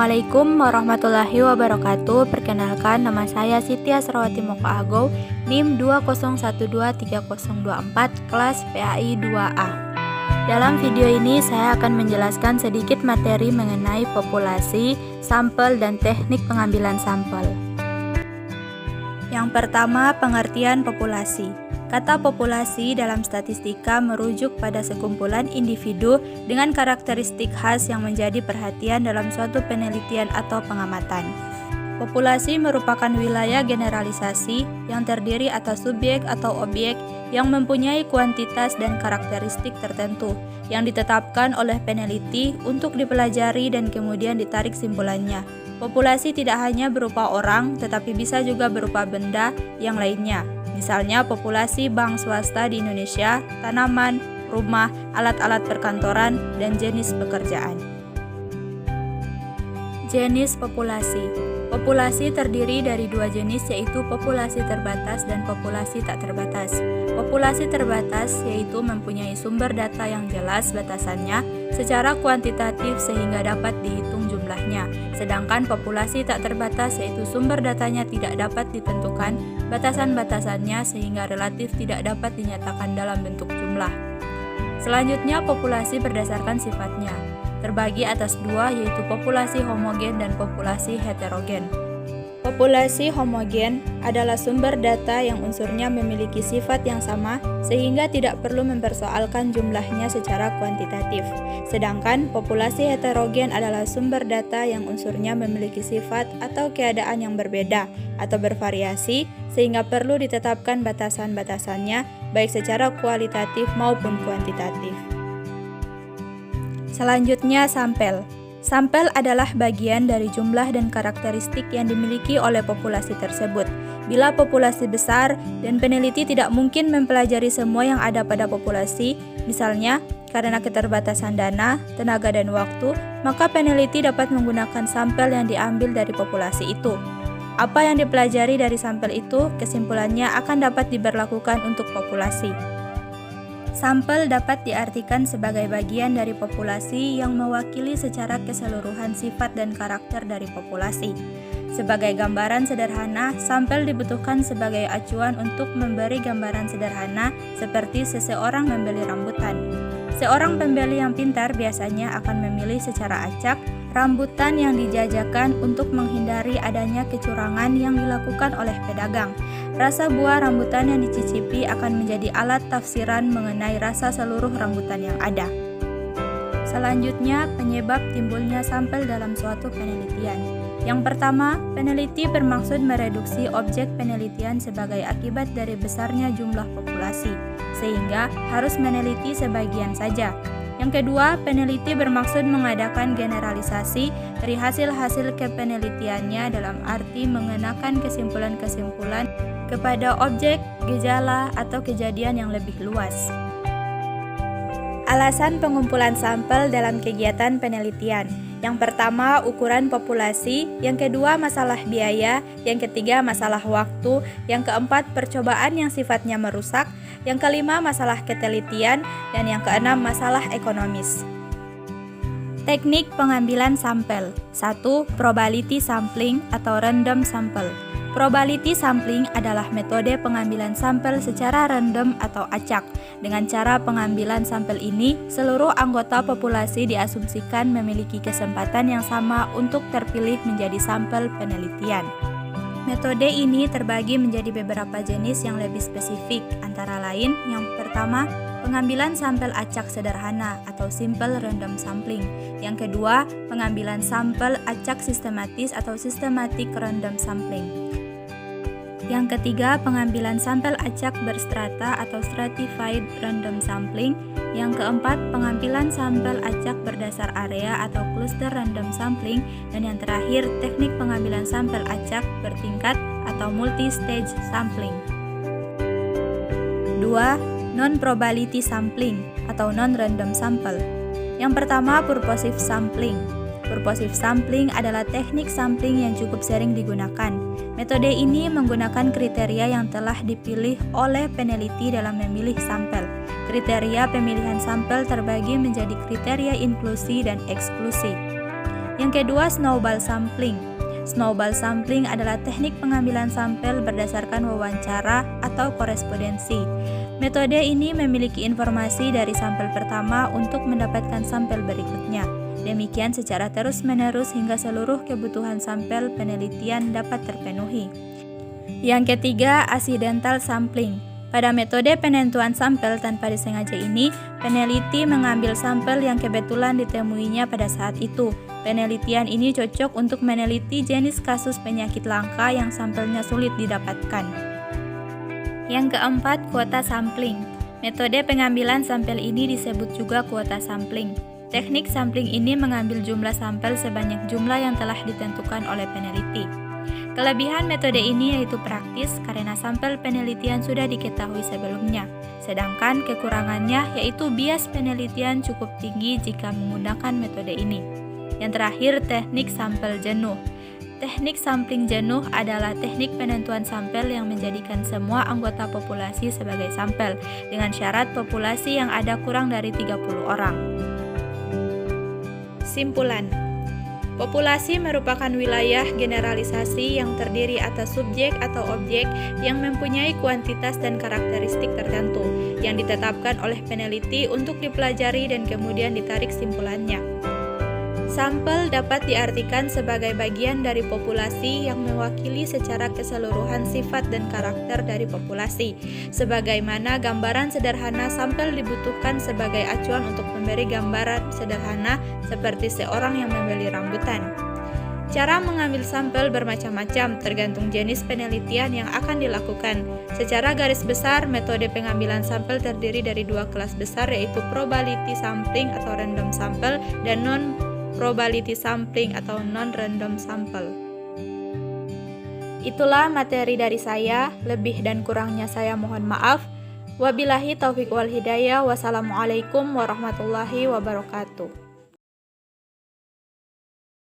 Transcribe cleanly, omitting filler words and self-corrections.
Assalamualaikum warahmatullahi wabarakatuh. Perkenalkan, nama saya Siti Asrawati Moko Agow, NIM 2012304, kelas PAI 2A. Dalam video ini saya akan menjelaskan sedikit materi mengenai populasi, sampel, dan teknik pengambilan sampel. Yang pertama, pengertian populasi. Kata populasi dalam statistika merujuk pada sekumpulan individu dengan karakteristik khas yang menjadi perhatian dalam suatu penelitian atau pengamatan. Populasi merupakan wilayah generalisasi yang terdiri atas subjek atau objek yang mempunyai kuantitas dan karakteristik tertentu yang ditetapkan oleh peneliti untuk dipelajari dan kemudian ditarik simpulannya. Populasi tidak hanya berupa orang, tetapi bisa juga berupa benda yang lainnya. Misalnya populasi bank swasta di Indonesia, tanaman, rumah, alat-alat perkantoran, dan jenis pekerjaan. Jenis populasi. Populasi terdiri dari dua jenis, yaitu populasi terbatas dan populasi tak terbatas. Populasi terbatas yaitu mempunyai sumber data yang jelas batasannya secara kuantitatif sehingga dapat dihitung jumlahnya. Sedangkan populasi tak terbatas yaitu sumber datanya tidak dapat ditentukan batasan-batasannya sehingga relatif tidak dapat dinyatakan dalam bentuk jumlah. Selanjutnya, populasi berdasarkan sifatnya terbagi atas dua, yaitu populasi homogen dan populasi heterogen. Populasi homogen adalah sumber data yang unsurnya memiliki sifat yang sama sehingga tidak perlu mempersoalkan jumlahnya secara kuantitatif. Sedangkan populasi heterogen adalah sumber data yang unsurnya memiliki sifat atau keadaan yang berbeda atau bervariasi sehingga perlu ditetapkan batasan-batasannya baik secara kualitatif maupun kuantitatif. Selanjutnya, sampel. Sampel adalah bagian dari jumlah dan karakteristik yang dimiliki oleh populasi tersebut. Bila populasi besar dan peneliti tidak mungkin mempelajari semua yang ada pada populasi, misalnya karena keterbatasan dana, tenaga, dan waktu, maka peneliti dapat menggunakan sampel yang diambil dari populasi itu. Apa yang dipelajari dari sampel itu, kesimpulannya akan dapat diberlakukan untuk populasi. Sampel dapat diartikan sebagai bagian dari populasi yang mewakili secara keseluruhan sifat dan karakter dari populasi. Sebagai gambaran sederhana, sampel dibutuhkan sebagai acuan untuk memberi gambaran sederhana seperti seseorang membeli rambutan. Seorang pembeli yang pintar biasanya akan memilih secara acak rambutan yang dijajakan untuk menghindari adanya kecurangan yang dilakukan oleh pedagang. Rasa buah rambutan yang dicicipi akan menjadi alat tafsiran mengenai rasa seluruh rambutan yang ada. Selanjutnya, penyebab timbulnya sampel dalam suatu penelitian. Yang pertama, peneliti bermaksud mereduksi objek penelitian sebagai akibat dari besarnya jumlah populasi, sehingga harus meneliti sebagian saja. Yang kedua, peneliti bermaksud mengadakan generalisasi dari hasil-hasil kepenelitiannya dalam arti mengenakan kesimpulan-kesimpulan kepada objek, gejala, atau kejadian yang lebih luas. Alasan pengumpulan sampel dalam kegiatan penelitian. Yang pertama, ukuran populasi. Yang kedua, masalah biaya. Yang ketiga, masalah waktu. Yang keempat, percobaan yang sifatnya merusak. Yang kelima, masalah ketelitian. Dan yang keenam, masalah ekonomis. Teknik pengambilan sampel. 1. Probability sampling atau random sample. Probability sampling adalah metode pengambilan sampel secara random atau acak. Dengan cara pengambilan sampel ini, seluruh anggota populasi diasumsikan memiliki kesempatan yang sama untuk terpilih menjadi sampel penelitian. Metode ini terbagi menjadi beberapa jenis yang lebih spesifik, antara lain yang pertama, pengambilan sampel acak sederhana atau simple random sampling. Yang kedua, pengambilan sampel acak sistematis atau systematic random sampling. Yang ketiga, pengambilan sampel acak berstrata atau stratified random sampling. Yang keempat, pengambilan sampel acak berdasar area atau cluster random sampling. Dan yang terakhir, teknik pengambilan sampel acak bertingkat atau multi-stage sampling. 2. Non-probability sampling atau non-random sample. Yang pertama, purposive sampling. Purposive sampling adalah teknik sampling yang cukup sering digunakan. Metode ini menggunakan kriteria yang telah dipilih oleh peneliti dalam memilih sampel. Kriteria pemilihan sampel terbagi menjadi kriteria inklusi dan eksklusi. Yang kedua, snowball sampling. Snowball sampling adalah teknik pengambilan sampel berdasarkan wawancara atau korespondensi. Metode ini memiliki informasi dari sampel pertama untuk mendapatkan sampel berikutnya. Demikian secara terus-menerus hingga seluruh kebutuhan sampel penelitian dapat terpenuhi. Yang ketiga, accidental sampling. Pada metode penentuan sampel tanpa disengaja ini, peneliti mengambil sampel yang kebetulan ditemuinya pada saat itu. Penelitian ini cocok untuk meneliti jenis kasus penyakit langka yang sampelnya sulit didapatkan. Yang keempat, kuota sampling. Metode pengambilan sampel ini disebut juga kuota sampling. Teknik sampling ini mengambil jumlah sampel sebanyak jumlah yang telah ditentukan oleh peneliti. Kelebihan metode ini yaitu praktis karena sampel penelitian sudah diketahui sebelumnya. Sedangkan kekurangannya yaitu bias penelitian cukup tinggi jika menggunakan metode ini. Yang terakhir, teknik sampel jenuh. Teknik sampling jenuh adalah teknik penentuan sampel yang menjadikan semua anggota populasi sebagai sampel dengan syarat populasi yang ada kurang dari 30 orang. Simpulan. Populasi merupakan wilayah generalisasi yang terdiri atas subjek atau objek yang mempunyai kuantitas dan karakteristik tertentu yang ditetapkan oleh peneliti untuk dipelajari dan kemudian ditarik simpulannya. Sampel dapat diartikan sebagai bagian dari populasi yang mewakili secara keseluruhan sifat dan karakter dari populasi. Sebagaimana gambaran sederhana sampel dibutuhkan sebagai acuan untuk memberi gambaran sederhana seperti seorang yang membeli rambutan. Cara mengambil sampel bermacam-macam tergantung jenis penelitian yang akan dilakukan. Secara garis besar, metode pengambilan sampel terdiri dari dua kelas besar yaitu probability sampling atau random sample dan non-probability sampling atau non-random sample. Itulah materi dari saya, lebih dan kurangnya saya mohon maaf. Wabillahi taufiq wal hidayah. Wassalamualaikum warahmatullahi wabarakatuh.